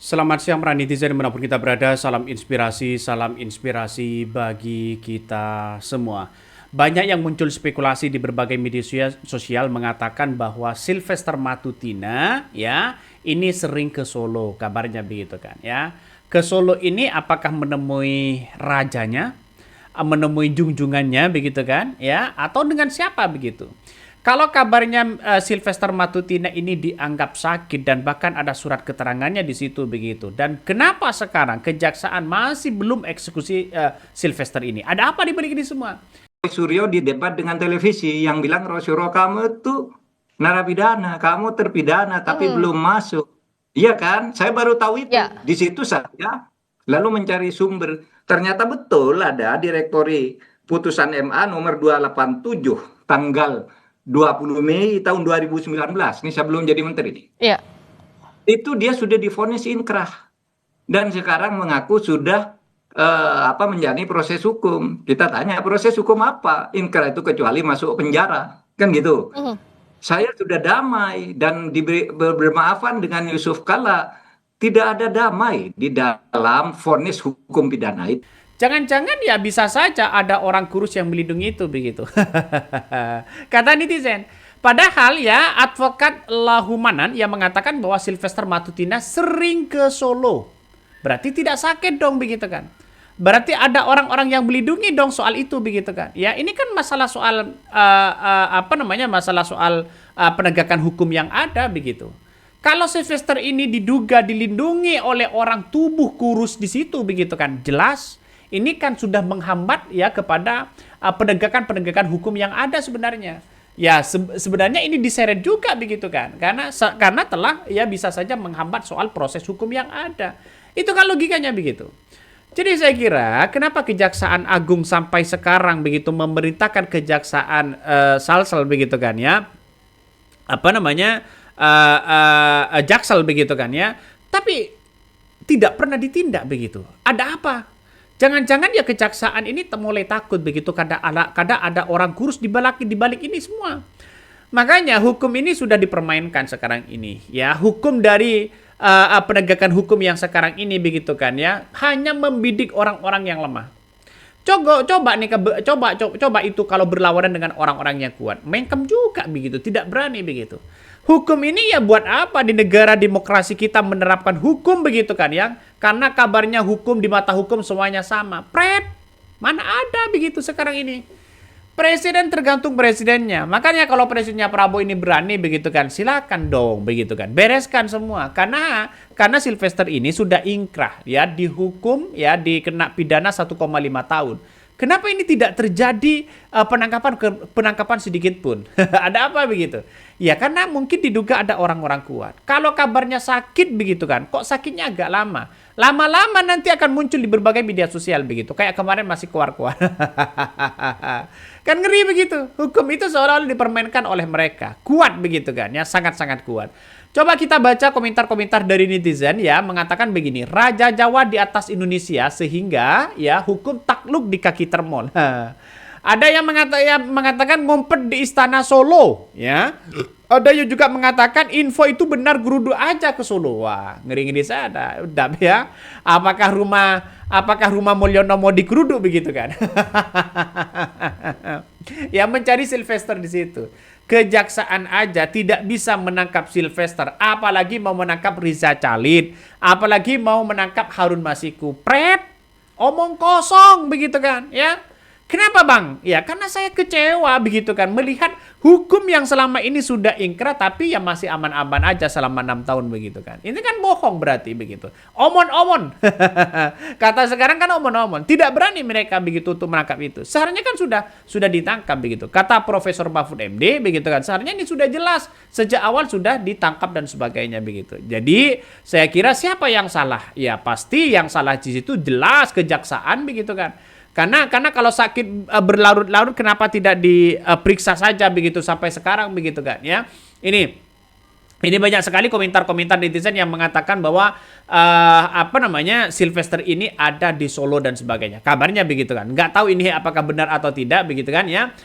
Selamat siang para netizen dimanapun kita berada, salam inspirasi bagi kita semua. Banyak yang muncul spekulasi di berbagai media sosial mengatakan bahwa Sylvester Matutina ya ini sering ke Solo, kabarnya begitu kan ya. Ke Solo ini apakah menemui rajanya, menemui junjungannya begitu kan ya, atau dengan siapa begitu. Kalau kabarnya Sylvester Matutina ini dianggap sakit dan bahkan ada surat keterangannya di situ begitu. Dan kenapa sekarang kejaksaan masih belum eksekusi Sylvester ini? Ada apa di balik ini semua? Suryo di debat dengan televisi yang bilang Rosyuro kamu tuh narapidana, kamu terpidana tapi Mhm, belum masuk. Iya kan? Saya baru tahu itu. ya, Di situ saya lalu mencari sumber. Ternyata betul ada direktori putusan MA nomor 287 tanggal 20 Mei tahun 2019. Ini sebelum jadi menteri. iya, Itu dia sudah divonis inkrah dan sekarang mengaku sudah menjalani proses hukum. Kita tanya proses hukum apa? Inkrah itu kecuali masuk penjara, kan gitu. mhm. Saya sudah damai dan diberi bermaafan dengan Yusuf Kala. Tidak ada damai di dalam vonis hukum pidana itu. Jangan-jangan ya bisa saja ada orang kurus yang melindungi itu begitu. Kata netizen. Padahal ya advokat Lahumanan yang mengatakan bahwa Sylvester Matutina sering ke Solo. Berarti tidak sakit dong begitu kan. Berarti ada orang-orang yang melindungi dong soal itu begitu kan. Ya ini kan masalah soal masalah soal penegakan hukum yang ada begitu. Kalau Sylvester ini diduga dilindungi oleh orang tubuh kurus di situ begitu kan, jelas ini kan sudah menghambat ya kepada penegakan-penegakan hukum yang ada sebenarnya. Ya sebenarnya ini diseret juga begitu kan, karena telah ya bisa saja menghambat soal proses hukum yang ada. Itu kan logikanya begitu. Jadi saya kira kenapa Kejaksaan Agung sampai sekarang begitu memerintahkan Kejaksaan Salsel begitu kan ya, Jaksel begitu kan ya, tapi tidak pernah ditindak begitu. Ada apa? Jangan-jangan ya kejaksaan ini mulai takut begitu kadang ada orang kurus di balik ini semua. Makanya hukum ini sudah dipermainkan sekarang ini. Ya, hukum dari penegakan hukum yang sekarang ini begitu kan ya, hanya membidik orang-orang yang lemah. Coba itu kalau berlawanan dengan orang-orang yang kuat. Mengkem juga begitu, tidak berani begitu. Hukum ini ya buat apa di negara demokrasi kita menerapkan hukum begitu kan ya? Karena kabarnya hukum di mata hukum semuanya sama. Mana ada begitu sekarang ini? Presiden tergantung presidennya. Makanya kalau presidennya Prabowo ini berani begitu kan, silakan dong begitu kan. Bereskan semua. Karena Sylvester ini sudah ingkrah ya, dihukum ya, dikena pidana 1,5 tahun. Kenapa ini tidak terjadi penangkapan sedikit pun? Ada apa begitu? Ya karena mungkin diduga ada orang-orang kuat. Kalau kabarnya sakit begitu kan, kok sakitnya agak lama. Lama-lama nanti akan muncul di berbagai media sosial begitu. Kayak kemarin masih keluar-keluar. Kan ngeri begitu. Hukum itu seolah-olah dipermainkan oleh mereka. Kuat begitu kan ya, sangat-sangat kuat. Coba kita baca komentar-komentar dari netizen ya, mengatakan begini, Raja Jawa di atas Indonesia sehingga ya hukum takluk di kaki termol. Ada yang mengatakan ngumpet di Istana Solo ya. Ada yang juga mengatakan info itu benar geruduk aja ke Solo. Wah, ngeri-ngeri saya udah ya. Apakah rumah Mulyono mau digeruduk begitu kan? Ya mencari Sylvester di situ. Kejaksaan aja tidak bisa menangkap Sylvester, apalagi mau menangkap Riza Khalid, apalagi mau menangkap Harun Masiku. Omong kosong begitu kan, ya. Kenapa bang? Ya karena saya kecewa begitu kan melihat hukum yang selama ini sudah ingkrah tapi ya masih aman-aman aja selama 6 tahun begitu kan. Ini kan bohong berarti begitu. Omon-omon. Kata sekarang kan omon-omon. Tidak berani mereka begitu untuk menangkap itu. Seharusnya kan sudah ditangkap begitu. Kata Profesor Mahfud MD begitu kan. Seharusnya ini sudah jelas sejak awal sudah ditangkap dan sebagainya begitu. Jadi saya kira siapa yang salah? Ya pasti yang salah di situ jelas kejaksaan begitu kan. Karena kalau sakit berlarut-larut kenapa tidak diperiksa saja begitu sampai sekarang begitu kan ya. Ini banyak sekali komentar-komentar netizen yang mengatakan bahwa Sylvester ini ada di Solo dan sebagainya. Kabarnya begitu kan. Nggak tahu ini apakah benar atau tidak begitu kan ya.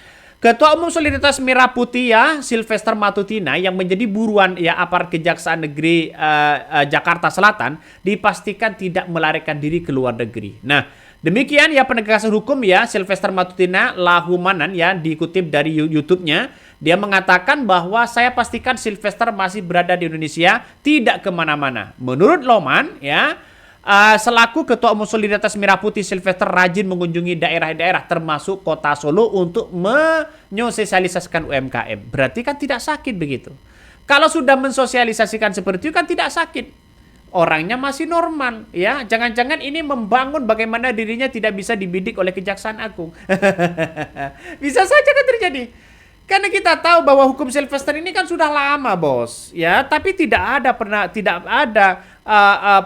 Ketua Umum Solidaritas Merah Putih ya, Sylvester Matutina yang menjadi buruan ya aparat Kejaksaan Negeri Jakarta Selatan dipastikan tidak melarikan diri ke luar negeri. Nah, demikian ya penegasan hukum ya Sylvester Matutina Lahumanan ya dikutip dari YouTube-nya. Dia mengatakan bahwa saya pastikan Sylvester masih berada di Indonesia, tidak kemana-mana. Menurut Loman ya, selaku Ketua Umum Solidaritas Merah Putih, Sylvester rajin mengunjungi daerah-daerah termasuk kota Solo untuk menyosialisasikan UMKM. Berarti kan tidak sakit begitu. Kalau sudah mensosialisasikan seperti itu kan tidak sakit. Orangnya masih normal ya. Jangan-jangan ini membangun bagaimana dirinya tidak bisa dibidik oleh Kejaksaan Agung. Bisa saja kan terjadi. Karena kita tahu bahwa hukum Sylvester ini kan sudah lama, bos, ya, tapi tidak ada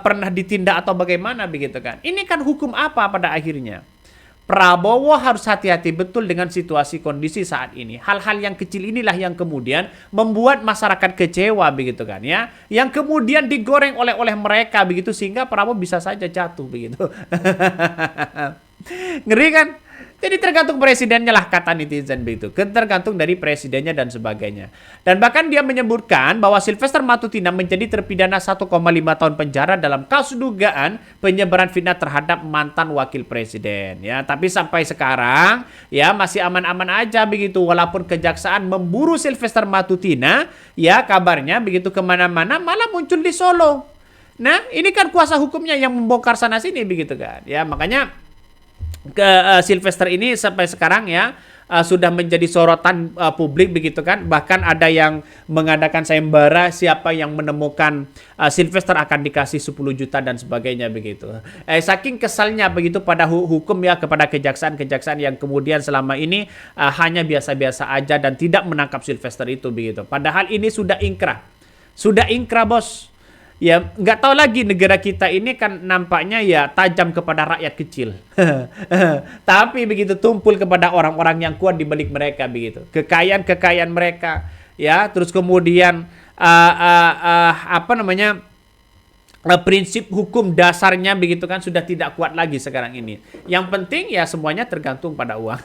pernah ditindak atau bagaimana begitu kan. Ini kan hukum apa pada akhirnya? Prabowo harus hati-hati betul dengan situasi kondisi saat ini. Hal-hal yang kecil inilah yang kemudian membuat masyarakat kecewa begitu kan ya. Yang kemudian digoreng oleh mereka begitu sehingga Prabowo bisa saja jatuh begitu. Ngeri kan? Jadi tergantung presidennya lah kata netizen begitu. Tergantung dari presidennya dan sebagainya. Dan bahkan dia menyebutkan bahwa Sylvester Matutina menjadi terpidana 1,5 tahun penjara dalam kasus dugaan penyebaran fitnah terhadap mantan wakil presiden. Ya, tapi sampai sekarang ya masih aman-aman aja begitu. Walaupun kejaksaan memburu Sylvester Matutina, ya kabarnya begitu kemana-mana malah muncul di Solo. Nah, ini kan kuasa hukumnya yang membongkar sana sini begitu kan. Ya, makanya Sylvester ini sampai sekarang ya sudah menjadi sorotan publik begitu kan. Bahkan ada yang mengadakan sayembara siapa yang menemukan Sylvester akan dikasih 10 juta dan sebagainya begitu. Saking kesalnya begitu pada hukum ya kepada kejaksaan yang kemudian selama ini hanya biasa-biasa aja dan tidak menangkap Sylvester itu begitu. Padahal ini sudah ingkrah. Sudah ingkrah, bos. Ya, nggak tahu lagi negara kita ini kan nampaknya ya tajam kepada rakyat kecil. Tapi begitu tumpul kepada orang-orang yang kuat di balik mereka begitu. Kekayaan mereka ya, terus kemudian prinsip hukum dasarnya begitu kan sudah tidak kuat lagi sekarang ini. Yang penting ya semuanya tergantung pada uang.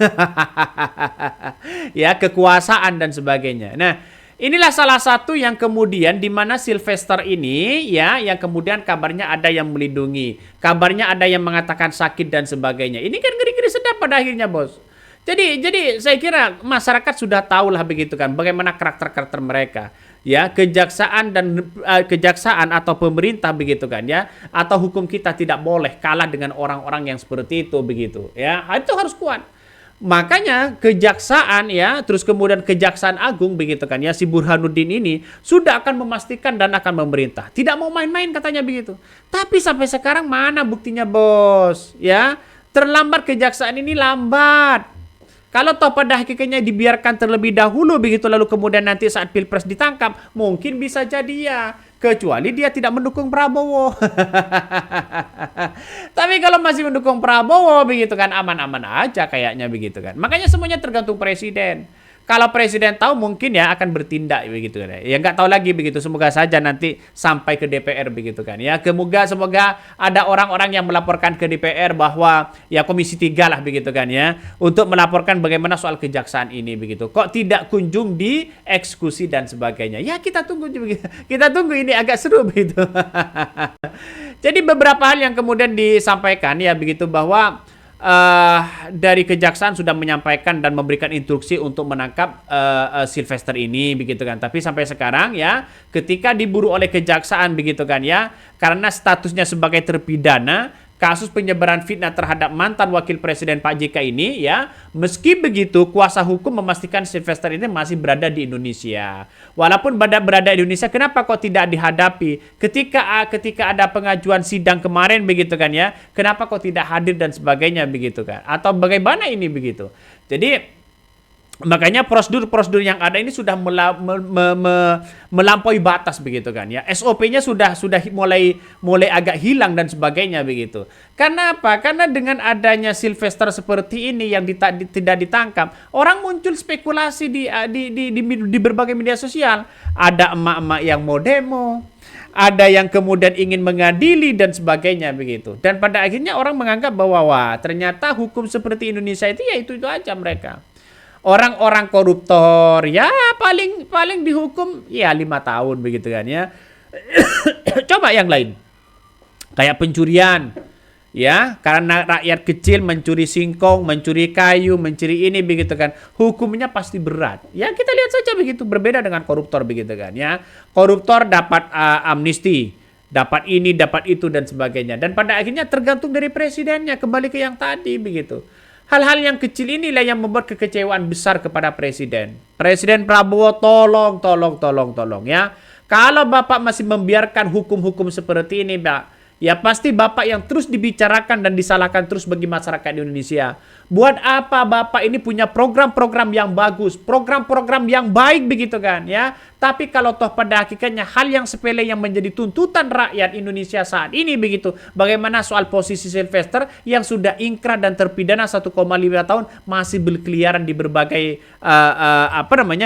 Ya, kekuasaan dan sebagainya. Nah, inilah salah satu yang kemudian di mana Sylvester ini ya yang kemudian kabarnya ada yang melindungi, kabarnya ada yang mengatakan sakit dan sebagainya. Ini kan ngeri-ngeri sedap pada akhirnya, bos. Jadi saya kira masyarakat sudah tahu lah begitu kan bagaimana karakter-karakter mereka. Ya, kejaksaan atau pemerintah begitu kan ya, atau hukum kita tidak boleh kalah dengan orang-orang yang seperti itu begitu. Ya, itu harus kuat. Makanya kejaksaan ya, terus kemudian Kejaksaan Agung begitu kan ya, si Burhanuddin ini sudah akan memastikan dan akan memerintah. Tidak mau main-main katanya begitu. Tapi sampai sekarang mana buktinya, bos? Ya, terlambat kejaksaan ini lambat. Kalau toh pada hakikatnya dibiarkan terlebih dahulu begitu lalu kemudian nanti saat Pilpres ditangkap, mungkin bisa jadi ya. Kecuali dia tidak mendukung Prabowo. Tapi kalau masih mendukung Prabowo begitu kan aman-aman aja kayaknya begitu kan. Makanya semuanya tergantung presiden. Kalau presiden tahu mungkin ya akan bertindak begitu kan. Ya nggak tahu lagi begitu. Semoga saja nanti sampai ke DPR begitu kan. Ya semoga ada orang-orang yang melaporkan ke DPR bahwa ya Komisi 3 lah begitu kan ya untuk melaporkan bagaimana soal kejaksaan ini begitu. Kok tidak kunjung dieksekusi dan sebagainya. Ya kita tunggu begitu. Kita tunggu ini agak seru begitu. Jadi beberapa hal yang kemudian disampaikan ya begitu bahwa dari kejaksaan sudah menyampaikan dan memberikan instruksi untuk menangkap Sylvester ini begitu kan. Tapi sampai sekarang ya ketika diburu oleh kejaksaan begitu kan ya, karena statusnya sebagai terpidana kasus penyebaran fitnah terhadap mantan wakil presiden Pak JK ini ya, meski begitu kuasa hukum memastikan Sylvester ini masih berada di Indonesia. Walaupun berada di Indonesia, kenapa kok tidak dihadapi ketika ada pengajuan sidang kemarin begitu kan ya, kenapa kok tidak hadir dan sebagainya begitu kan, atau bagaimana ini begitu. Jadi makanya prosedur-prosedur yang ada ini sudah melampaui batas begitu kan ya. SOP-nya sudah mulai agak hilang dan sebagainya begitu. Karena apa? Karena dengan adanya Sylvester seperti ini yang tidak ditangkap, orang muncul spekulasi di berbagai media sosial. Ada emak-emak yang mau demo, ada yang kemudian ingin mengadili dan sebagainya begitu. Dan pada akhirnya orang menganggap bahwa wah, ternyata hukum seperti Indonesia itu ya itu aja mereka. Orang-orang koruptor ya paling paling dihukum ya 5 tahun begitu kan ya. Coba yang lain. Kayak pencurian. Ya, karena rakyat kecil mencuri singkong, mencuri kayu, mencuri ini begitu kan. Hukumnya pasti berat. Ya, kita lihat saja begitu, berbeda dengan koruptor begitu kan ya. Koruptor dapat amnesti, dapat ini, dapat itu dan sebagainya. Dan pada akhirnya tergantung dari presidennya, kembali ke yang tadi begitu. Hal-hal yang kecil inilah yang membuat kekecewaan besar kepada presiden. Presiden Prabowo tolong ya. Kalau Bapak masih membiarkan hukum-hukum seperti ini, Pak, ya pasti Bapak yang terus dibicarakan dan disalahkan terus bagi masyarakat Indonesia. Buat apa Bapak ini punya program-program yang bagus, program-program yang baik begitu kan ya. Tapi kalau toh pada hakikatnya hal yang sepele yang menjadi tuntutan rakyat Indonesia saat ini begitu. Bagaimana soal posisi Sylvester yang sudah ingkrah dan terpidana 1,5 tahun masih berkeliaran di berbagai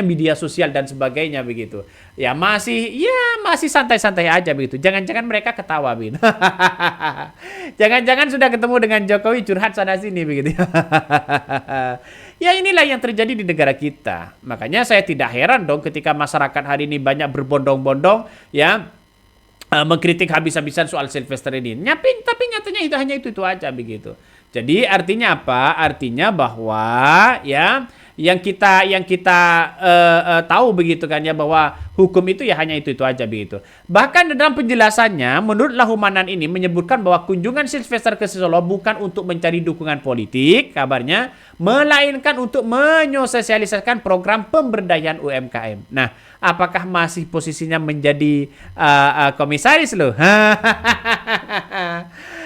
media sosial dan sebagainya begitu. Ya masih santai-santai aja begitu. Jangan-jangan mereka ketawa begitu. Jangan-jangan sudah ketemu dengan Jokowi curhat sana sini begitu. Ya inilah yang terjadi di negara kita. Makanya saya tidak heran dong ketika masyarakat hari ini banyak berbondong-bondong ya mengkritik habis-habisan soal Sylvester ini. Tapi nyatanya itu hanya itu aja begitu. Jadi artinya apa? Artinya bahwa ya yang kita tahu begitu kan ya bahwa hukum itu ya hanya itu aja begitu. Bahkan dalam penjelasannya menurut Lahumanan ini menyebutkan bahwa kunjungan Sylvester ke Solo bukan untuk mencari dukungan politik kabarnya, melainkan untuk menyosialisasikan program pemberdayaan UMKM. Nah, apakah masih posisinya menjadi komisaris loh?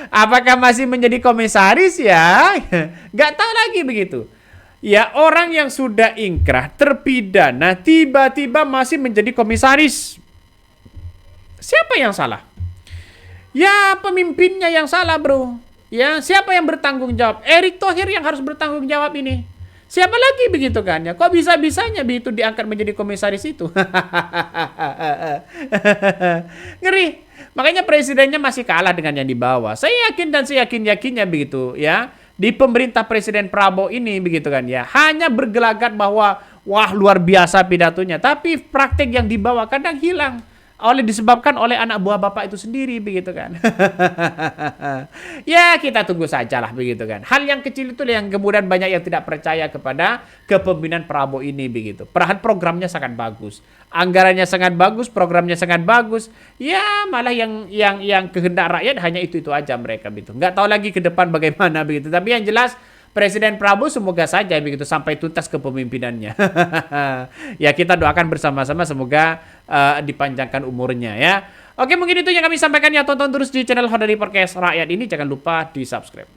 Apakah masih menjadi komisaris ya? Nggak tahu lagi begitu. Ya orang yang sudah ingkrah, terpidana, tiba-tiba masih menjadi komisaris. Siapa yang salah? Ya pemimpinnya yang salah bro. Ya siapa yang bertanggung jawab? Erick Thohir yang harus bertanggung jawab ini. Siapa lagi begitu kan ya? Kok bisa-bisanya begitu diangkat menjadi komisaris itu? Ngeri. Makanya presidennya masih kalah dengan yang di bawah. Saya yakin dan saya yakinnya begitu ya. Di pemerintah Presiden Prabowo ini begitu kan ya. Hanya bergelagat bahwa wah luar biasa pidatonya. Tapi praktek yang dibawa kadang hilang. Disebabkan oleh anak buah Bapak itu sendiri begitu kan. Ya kita tunggu sajalah begitu kan. Hal yang kecil itu yang kemudian banyak yang tidak percaya kepada kepemimpinan Prabowo ini begitu. Padahal programnya sangat bagus. Anggarannya sangat bagus, programnya sangat bagus. Ya malah yang kehendak rakyat hanya itu aja mereka begitu. Nggak tahu lagi ke depan bagaimana begitu. Tapi yang jelas Presiden Prabowo semoga saja begitu sampai tuntas kepemimpinannya. Ya kita doakan bersama-sama semoga dipanjangkan umurnya ya. Oke mungkin itu yang kami sampaikan ya, tonton terus di channel Hodari Podcast Rakyat ini, jangan lupa di subscribe.